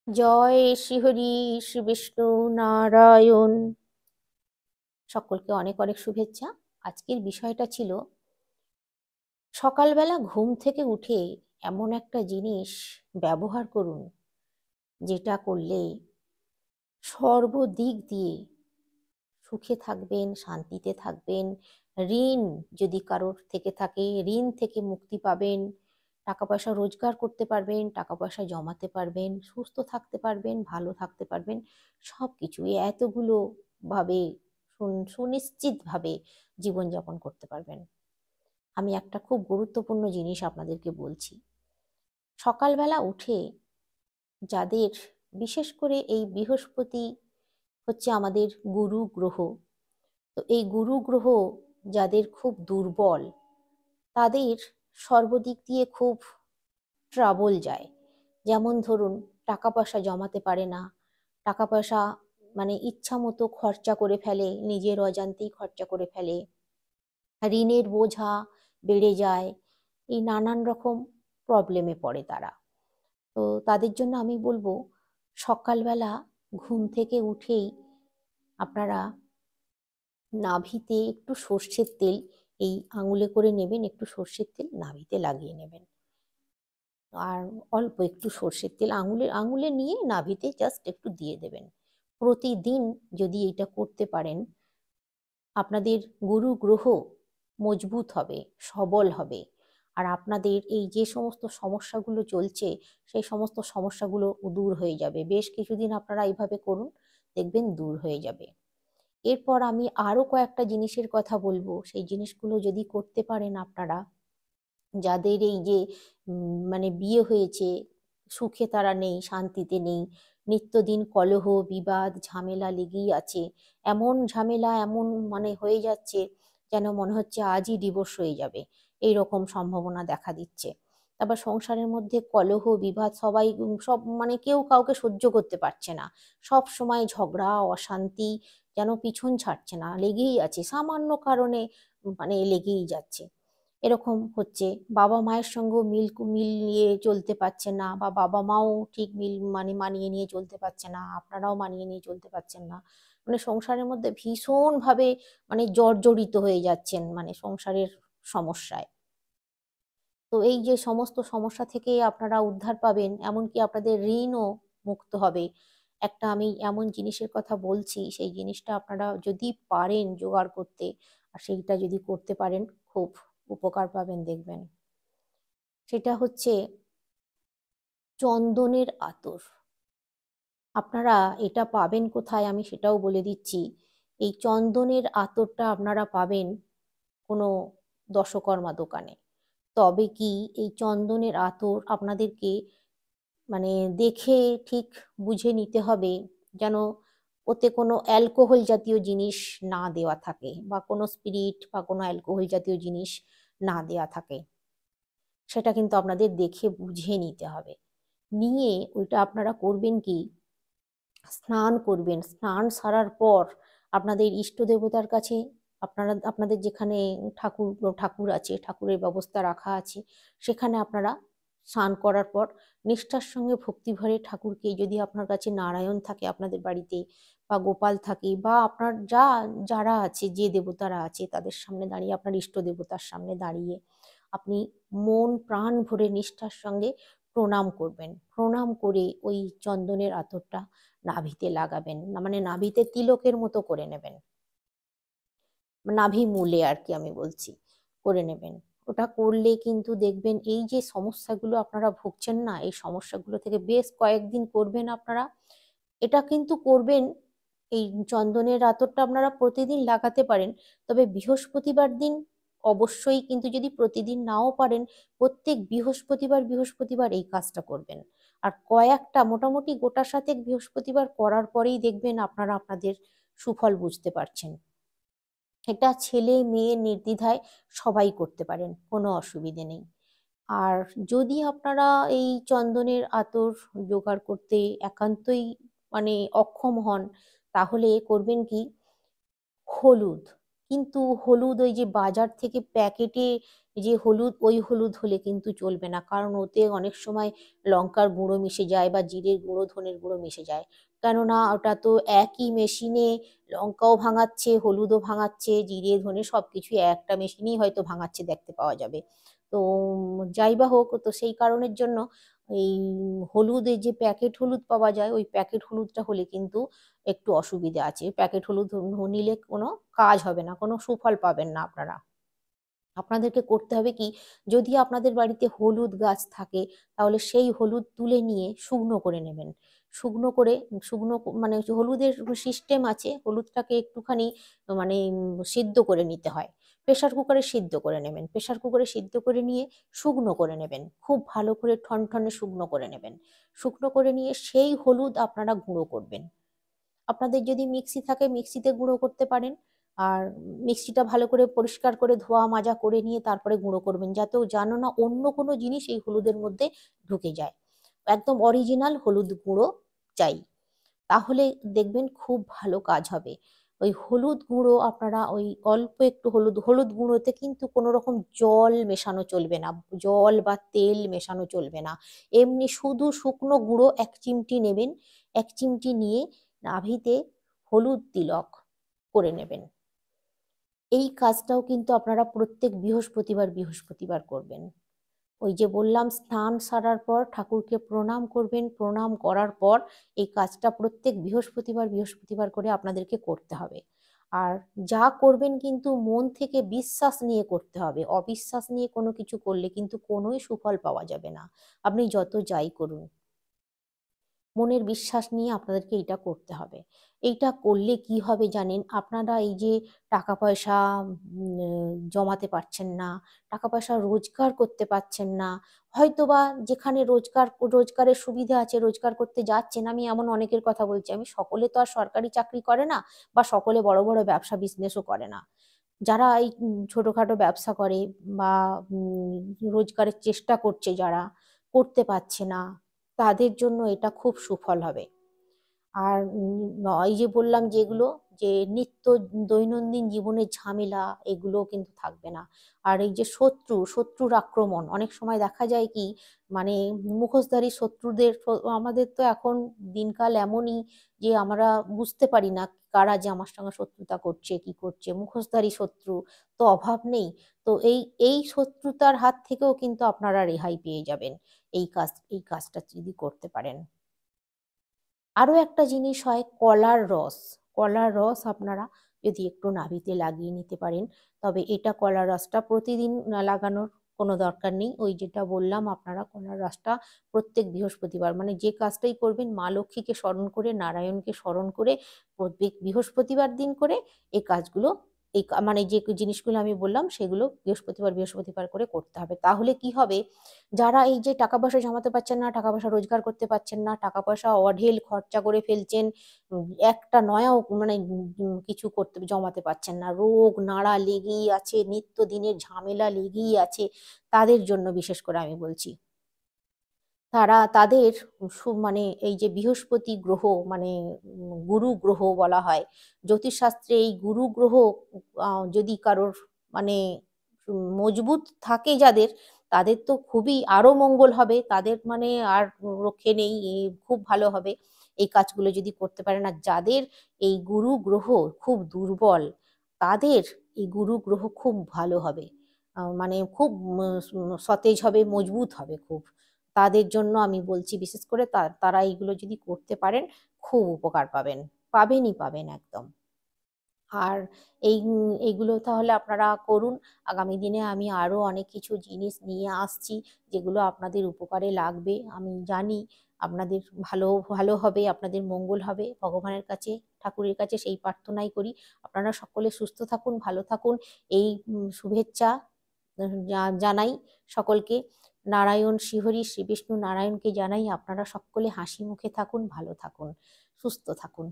জয় শ্রীহরি শ্রী বিষ্ণু নারায়ণ। সকলকে অনেক অনেক শুভেচ্ছা। আজকের বিষয়টা ছিল সকালবেলা ঘুম থেকে উঠে এমন একটা জিনিস ব্যবহার করুন যেটা করলে সর্বদিক দিয়ে সুখে থাকবেন, শান্তিতে থাকবেন। ঋণ যদি কারোর থেকে থাকে, ঋণ থেকে মুক্তি পাবেন, টাকা পয়সা রোজগার করতে পারবেন, টাকা পয়সা জমাতে পারবেন, সুস্থ থাকতে পারবেন, ভালো থাকতে পারবেন। সব কিছু এতগুলো ভাবে সুনিশ্চিতভাবে জীবনযাপন করতে পারবেন। আমি একটা খুব গুরুত্বপূর্ণ জিনিস আপনাদেরকে বলছি। সকালবেলা উঠে যাদের, বিশেষ করে এই বৃহস্পতি হচ্ছে আমাদের গুরু গ্রহ, তো এই গুরু গ্রহ যাদের খুব দুর্বল, তাদের সর্বদিক দিয়ে খুব ট্রাবল যায়। যেমন ধরুন, টাকা পয়সা জমাতে পারে না, টাকা পয়সা মানে ইচ্ছা মতো খরচা করে ফেলে, নিজের অজান্তেই খরচা করে ফেলে, ঋণের বোঝা বেড়ে যায়, এই নানান রকম প্রবলেমে পড়ে তারা। তো তাদের জন্য আমি বলবো, সকালবেলা ঘুম থেকে উঠেই আপনারা নাভিতে একটু সর্ষের তেল, এই আঙুলে করে নেবেন, একটু সর্ষের তেল নাভিতে লাগিয়ে নেবেন। আর অল্প একটু সর্ষের তেল আঙুলে আঙুলে নিয়ে নাভিতে জাস্ট একটু দিয়ে দেবেন। প্রতিদিন যদি এটা করতে পারেন, আপনাদের গুরু গ্রহ মজবুত হবে, সবল হবে। আর আপনাদের এই যে সমস্ত সমস্যাগুলো চলছে, সেই সমস্ত সমস্যাগুলো দূর হয়ে যাবে। বেশ কিছুদিন আপনারা এইভাবে করুন, দেখবেন দূর হয়ে যাবে। এরপর আমি আরো কয়েকটা জিনিসের কথা বলবো। সেই জিনিসগুলো যদি করতে পারেন আপনারা, যাদের এই যে মানে বিয়ে হয়েছে, সুখে তারা নেই, শান্তিতে নেই, নিত্যদিন কলহ বিবাদ ঝামেলা লেগেই আছে, এমন ঝামেলা এমন মানে হয়ে যাচ্ছে যেন মনে হচ্ছে আজই ডিভোর্স হয়ে যাবে, এই রকম সম্ভাবনা দেখা দিচ্ছে। তারপর সংসারের মধ্যে কলহ বিবাদ, সবাই সব মানে কেউ কাউকে সহ্য করতে পারছে না, সব সময় ঝগড়া অশান্তি যেন পিছন ছাড়ছে না, লেগেই আছে, সামান্য কারণে মানে লেগেই যাচ্ছে। এরকম হচ্ছে। বাবা মায়ের সঙ্গে মিলিয়ে চলতে পারছে না, বা বাবা মাও ঠিক মানে মানিয়ে নিয়ে চলতে পারছে না, আপনারাও মানিয়ে নিয়ে চলতে পারছেন না। মানে সংসারের মধ্যে ভীষণ ভাবে মানে জর্জরিত হয়ে যাচ্ছেন, মানে সংসারের সমস্যায়। তো এই যে সমস্ত সমস্যা থেকে আপনারা উদ্ধার পাবেন, এমনকি আপনাদের ঋণও মুক্ত হবে। একটা আমি এমন জিনিসের কথা বলছি, সেই জিনিসটা আপনারা যদি পারেন জোগাড় করতে, আর সেইটা যদি করতে পারেন, খুব উপকার পাবেন দেখবেন। সেটা হচ্ছে চন্দনের আতর। আপনারা এটা পাবেন কোথায় আমি সেটাও বলে দিচ্ছি। এই চন্দনের আতরটা আপনারা পাবেন কোনো দশকর্মা দোকানে। তবে কি, এই চন্দনের আতর আপনাদেরকে মানে দেখে ঠিক বুঝে নিতে হবে যেন ওতে কোনো অ্যালকোহল জাতীয় জিনিস না দেওয়া থাকে, বা কোনো স্পিরিট বা কোনো অ্যালকোহল জাতীয় জিনিস না দেওয়া থাকে। সেটা কিন্তু আপনাদের দেখে বুঝে নিতে হবে। নিয়ে ওইটা আপনারা করবেন কি, স্নান করবেন। স্নান সারার পর আপনাদের ইষ্ট দেবতার কাছে, আপনারা আপনাদের যেখানে ঠাকুর ঠাকুর আছে, ঠাকুরের ব্যবস্থা রাখা আছে, সেখানে আপনারা স্নান করার পর নিষ্ঠার সঙ্গে ভক্তি ভরে ঠাকুরকে, যদি আপনার কাছে নারায়ণ থাকে আপনাদের বাড়িতে, বা গোপাল থাকে, বা আপনার যারা আছে, যে দেবতারা আছে, তাদের সামনে দাঁড়িয়ে, আপনার ইষ্ট দেবতার সামনে দাঁড়িয়ে আপনি মন প্রাণ ভরে নিষ্ঠার সঙ্গে প্রণাম করবেন। প্রণাম করে ওই চন্দনের আতরটা নাভিতে লাগাবেন, না মানে নাভিতে তিলকের মতো করে নেবেন, নাভি মূলে আর কি আমি বলছি, করে নেবেন। ওটা করলে কিন্তু দেখবেন এই যে সমস্যাগুলো আপনারা ভুগছেন না, এই সমস্যাগুলো থেকে বেশ কয়েকদিন করবেন আপনারা। এটা কিন্তু করবেন, এই চন্দনের আতরটা আপনারা প্রতিদিন লাগাতে পারেন, তবে বৃহস্পতিবার দিন অবশ্যই। কিন্তু যদি প্রতিদিন নাও পারেন, প্রত্যেক বৃহস্পতিবার বৃহস্পতিবার এই কাজটা করবেন। আর কয়েকটা মোটামুটি গোটা সাতেক বৃহস্পতিবার করার পরেই দেখবেন আপনারা আপনাদের সুফল বুঝতে পারছেন। এটা ছেলে মেয়ে নির্দ্বিধায় সবাই করতে পারেন, কোনো অসুবিধে নেই। আর যদি আপনারা এই চন্দনের আতর জোগাড় করতে একান্তই মানে অক্ষম হন, তাহলে করবেন কি, হলুদ, কিন্তু হলুদ ওই যে বাজার থেকে প্যাকেটে যে হলুদ, ওই হলুদ হলে কিন্তু চলবে না, কারণ ওতে অনেক সময় লঙ্কার গুঁড়ো মিশে যায় বা জিরের গুঁড়ো, ধনের গুঁড়ো মিশে যায়। কেননা ওটা তো একই মেশিনে লঙ্কাও ভাঙাচ্ছে, হলুদও ভাঙাচ্ছে, জিরে ধনে সবকিছু একটা মেশিনেই হয়তো ভাঙাচ্ছে দেখতে পাওয়া যাবে। তো যাই বা হোক, তো সেই কারণের জন্য এই হলুদের যে প্যাকেট হলুদ পাওয়া যায়, ওই প্যাকেট হলুদটা হলে কিন্তু একটু অসুবিধা আছে। প্যাকেট হলুদ নিলে কোনো কাজ হবে না, কোনো সুফল পাবেন না আপনারা। আপনাদেরকে করতে হবে কি, যদি আপনাদের বাড়িতে হলুদ গাছ থাকে তাহলে সেই হলুদ তুলে নিয়ে শুকনো করে নেবেন। শুকনো করে, মানে যে হলুদের সিস্টেম আছে, হলুদটাকে একটুখানি মানে সিদ্ধ করে নিতে হয়। প্রেসার কুকারে সিদ্ধ করে নেবেন, প্রেসার কুকারে সিদ্ধ করে নিয়ে শুকনো করে নেবেন, খুব ভালো করে ঠনঠনে শুকনো করে নেবেন। শুকনো করে নিয়ে সেই হলুদ আপনারা গুঁড়ো করবেন। আপনাদের যদি মিক্সি থাকে মিক্সিতে গুঁড়ো করতে পারেন। আর মিক্সিটা ভালো করে পরিষ্কার করে ধোয়া মাজা করে নিয়ে তারপরে গুঁড়ো করবেন, যাতে জানো না অন্য কোনো জিনিস এই হলুদের মধ্যে ঢুকে যায়। একদম অরিজিনাল হলুদ গুঁড়ো চাই, তাহলে দেখবেন খুব ভালো কাজ হবে। ওই হলুদ গুঁড়ো আপনারা ওই অল্প একটু হলুদ, হলুদ গুঁড়োতে কিন্তু কোনো রকম জল মেশানো চলবে না, জল বা তেল মেশানো চলবে না। এমনি শুধু শুকনো গুঁড়ো 1 চিমটি নেবেন। 1 চিমটি নিয়ে নাভিতে হলুদ তিলক করে নেবেন। এই কাজটাও কিন্তু আপনারা প্রত্যেক বৃহস্পতিবার বৃহস্পতিবার করবেন। ওই যে বললাম, স্নান সারার পর ঠাকুরকে প্রণাম করবেন, প্রণাম করার পর এই কাজটা প্রত্যেক বৃহস্পতিবার বৃহস্পতিবার করে আপনাদেরকে করতে হবে। আর যা করবেন কিন্তু মন থেকে বিশ্বাস নিয়ে করতে হবে, অবিশ্বাস নিয়ে কোনো কিছু করলে কিন্তু কোনোই সুফল পাওয়া যাবে না, আপনি যত যাই করুন। মনের বিশ্বাস নিয়ে আপনাদেরকে এটা করতে হবে। এইটা করলে কি হবে জানেন, আপনারা এই যে টাকা পয়সা জমাতে পারছেন না, টাকা পয়সা রোজগার করতে পারছেন না, হয়তোবা যেখানে রোজগারের সুবিধা আছে রোজগার করতে যাচ্ছেন, আমি এমন অনেকের কথা বলছি, আমি সকলে তো আর সরকারি চাকরি করে না, বা সকলে বড় বড় ব্যবসা বিজনেসও করে না। যারা এই ছোটখাটো ব্যবসা করে বা রোজগারের চেষ্টা করছে, যারা করতে পারছে না, তাদের জন্য এটা খুব সুফল হবে। আর এই যে বললাম যেগুলো, যে নিত্য দৈনন্দিন জীবনের ঝামেলা, এগুলো কিন্তু থাকবে না। আর এই যে শত্রুর আক্রমণ, অনেক সময় দেখা যায় কি, মানে মুখোশধারী শত্রুদের, আমাদের তো এখন দিনকাল এমনই যে আমরা বুঝতে পারি না কারা যে আমার সঙ্গে শত্রুতা করছে, কি করছে। মুখোশধারী শত্রু তো অভাব নেই। তো এই শত্রুতার হাত থেকেও কিন্তু আপনারা রেহাই পেয়ে যাবেন এই কাজটা যদি করতে পারেন। আরো একটা জিনিস হয়, কলার রস। কলার রস আপনারা যদি একটু নাভিতে লাগিয়ে নিতে পারেন, তবে এটা কলার রসটা প্রতিদিন লাগানোর কোনো দরকার নেই। ওই যেটা বললাম, আপনারা কলার রসটা প্রত্যেক বৃহস্পতিবার, মানে যে কাজটাই করবেন মা লক্ষ্মীকে স্মরণ করে, নারায়ণকে স্মরণ করে, প্রত্যেক বৃহস্পতিবার দিন করে এই কাজগুলো, মানে যে জিনিসগুলো আমি বললাম সেগুলো বৃহস্পতিবার বৃহস্পতিবার করে করতে হবে। তাহলে কি হবে, যারা এই যে টাকা পয়সা জমাতে পারছেন না, টাকা পয়সা রোজগার করতে পারছেন না, টাকা পয়সা অঢেল খরচা করে ফেলছেন, একটা নয়াও মানে কিছু করতে জমাতে পারছেন না, রোগ নাড়া লেগেই আছে, নিত্য দিনের ঝামেলা লেগেই আছে, তাদের জন্য বিশেষ করে আমি বলছি। তাদের মানে এই যে বৃহস্পতি গ্রহ, মানে গুরু গ্রহ বলা হয় জ্যোতিষশাস্ত্রে, এই গুরু গ্রহ যদি কারোর মানে মজবুত থাকে যাদের, তাদের তো খুবই আরো মঙ্গল হবে, তাদের মানে আর রক্ষে নেই, খুব ভালো হবে এই কাজগুলো যদি করতে পারে। না, যাদের এই গুরু গ্রহ খুব দুর্বল, তাদের এই গুরু গ্রহ খুব ভালো হবে, মানে খুব সতেজ হবে, মজবুত হবে খুব। তাদের জন্য আমি বলছি, বিশেষ করে তারা এইগুলো যদি করতে পারেন খুব উপকার পাবেন, পাবেনই পাবেন একদম। আর এইগুলো তাহলে আপনারা করুন। আগামী দিনে আমি আরো অনেক কিছু জিনিস নিয়ে আসছি, যেগুলো আপনাদের উপকারে লাগবে। আমি জানি আপনাদের ভালো ভালো হবে, আপনাদের মঙ্গল হবে, ভগবানের কাছে, ঠাকুরের কাছে সেই প্রার্থনাই করি। আপনারা সকলে সুস্থ থাকুন, ভালো থাকুন, এই শুভেচ্ছা জানাই সকলকে। নারায়ণ শ্রীহরি শ্রী বিষ্ণু নারায়ণকে জানাই, আপনারা সকলে হাসি মুখে থাকুন, ভালো থাকুন, সুস্থ থাকুন।